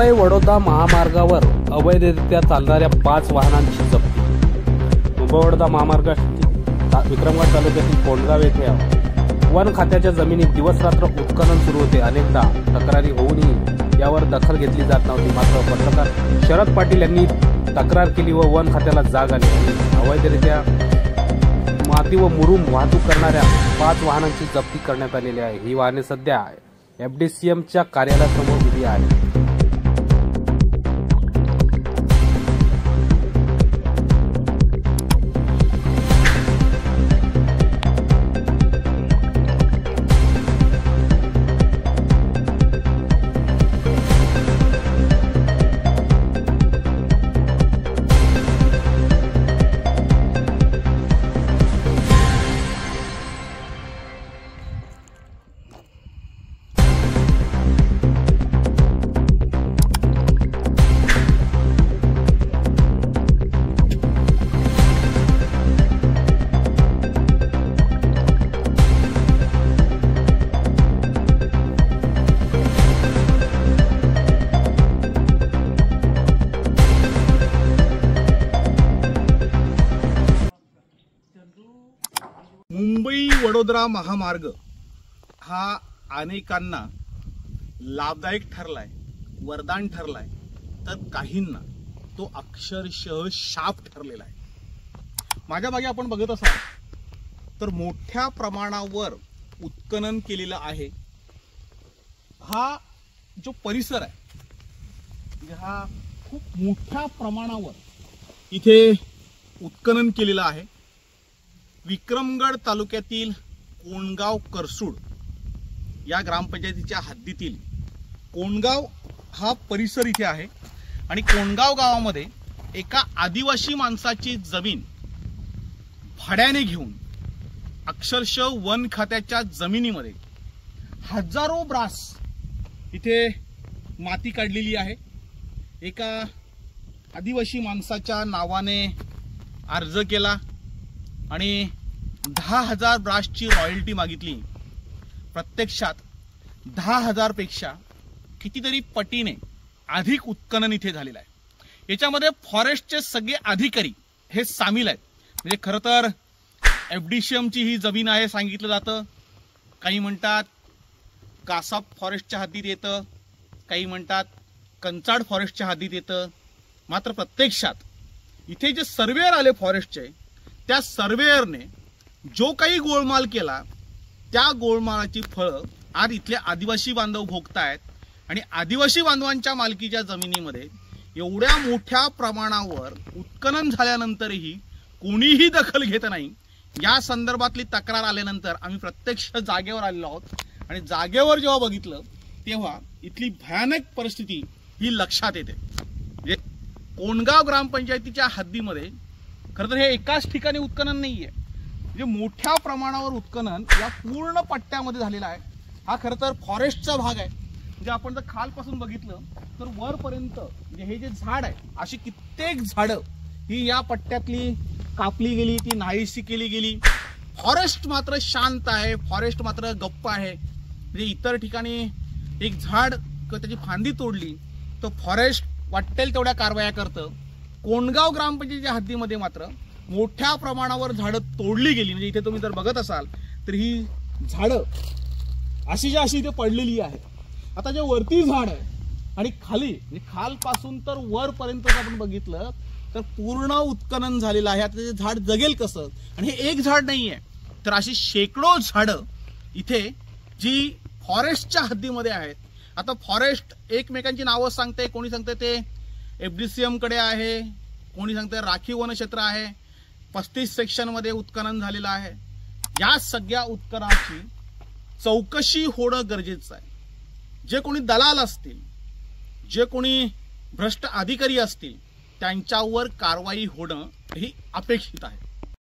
मुंबई वडोदरा महामार्गावर अवैधरित्या चालणाऱ्या 5 वाहनांची जप्ती। मुंबई वडोदरा महामार्ग विक्रमगड तालुक्यातील कोंडगाव येथे वन खात्याच्या जमिनीत दिवसरात्र उत्खनन सुरू होते। अनेकदा तक्रारी होऊनही यावर दखल घेतली जात नव्हती। मात्र पत्रकार शरद पाटील यांनी तक्रार केली व वन खात्याला जाग आली। अवैधरित्या माती व मुरुम वाहतूक करणाऱ्या 5 वाहनांची जप्ती करण्यात आलेली आहे। ही वाहने सध्या FDCMच्या कार्यालयासमोर उभी आहेत। मुंबई वडोदरा महामार्ग हा अनेकांना लाभदायक ठरलाय, वरदान ठरलाय, तर काहींना तो अक्षरशः शाप ठरलेला आहे। माझ्या मागे आपण बघत असाल तर मोठ्या प्रमाणावर उत्खनन केलेलं आहे। हा जो परिसर आहे हा खूप मोठ्या प्रमाणावर इथे उत्खनन केलेलं आहे। विक्रमगड तालुक्यातील कोंडगाव करसूड या ग्रामपंचायतीच्या हद्दीतील कोंडगाव हा परिसर इथे आहे आणि कोंडगाव गावामध्ये एका आदिवासी माणसाची जमीन भाड्याने घेऊन अक्षरशः वन खात्याच्या जमिनीमध्ये हजारो ब्रास इथे माती काढलेली आहे। एका आदिवासी माणसाच्या नावाने अर्ज केला आणि 10,000 ब्रासची रॉयल्टी मागितली। प्रत्यक्षात 10,000 पेक्षा कितीतरी पटीने अधिक उत्खनन इथे झालेलं आहे। याच्यामध्ये फॉरेस्टचे सगळे अधिकारी हे सामील आहेत। म्हणजे खरं तर FDCMची ही जमीन आहे सांगितलं जातं। काही म्हणतात कासाप फॉरेस्टच्या हद्दीत येतं, काही म्हणतात कंचाड फॉरेस्टच्या हद्दीत येतं। मात्र प्रत्यक्षात इथे जे सर्वेअर आले फॉरेस्टचे, त्या सर्वेअरने जो काही गोळमाल केला त्या गोळमालाची फळं आज इथले आदिवासी बांधव भोगतायत। आणि आदिवासी बांधवांच्या मालकीच्या जमिनीमध्ये एवढ्या मोठ्या प्रमाणावर उत्खनन झाल्यानंतरही कोणीही दखल घेत नाही। या संदर्भातली तक्रार आल्यानंतर आम्ही प्रत्यक्ष जागेवर आलेलो आहोत आणि जागेवर जेव्हा बघितलं तेव्हा इथली भयानक परिस्थिती ही लक्षात येते। म्हणजे कोंडगाव ग्रामपंचायतीच्या हद्दीमध्ये खरं तर हे एकाच ठिकाणी उत्खनन नाहीये, म्हणजे मोठ्या प्रमाणावर उत्खनन या पूर्ण पट्ट्यामध्ये झालेला आहे। हा खरं तर फॉरेस्टचा भाग आहे। म्हणजे आपण जर खालपासून बघितलं तर वरपर्यंत म्हणजे हे जे झाड आहे, अशी कित्येक झाडं ही या पट्ट्यातली कापली गेली, ती नाहीशी केली गेली। फॉरेस्ट मात्र शांत आहे, फॉरेस्ट मात्र गप्प आहे। म्हणजे इतर ठिकाणी एक झाड त्याची फांदी तोडली तर फॉरेस्ट वाटेल तेवढ्या कारवाया करतं। कोंडगाव ग्रामपंचायतीच्या हद्दीमध्ये मात्र मोठ्या प्रमाणावर झाडं तोडली गेली। म्हणजे इथे तुम्ही जर बघत असाल तर ही झाडं अशीच्या अशी इथे पडलेली आहेत। आता जे वरती झाड आहे आणि खाली म्हणजे खालपासून तर वरपर्यंत आपण बघितलं तर पूर्ण उत्खनन झालेलं आहे। आता ते झाड जगेल कसं? आणि हे एक झाड नाहीये तर अशी शेकडो झाडं इथे जी फॉरेस्टच्या हद्दीमध्ये आहेत। आता फॉरेस्ट एकमेकांची नावं सांगते, कोणी सांगते ते FDCM कडे आहे, कोणी सांगते राखीव वनक्षेत्र आहे, 35 सेक्शन मध्ये उत्खनन झालेलं आहे। या सगळ्या उत्खननाची चौकशी होणं गरजेचं आहे। जे कोणी दलाल असतील, जे कोणी भ्रष्ट अधिकारी असतील, त्यांच्यावर कारवाई होणं ही अपेक्षित आहे।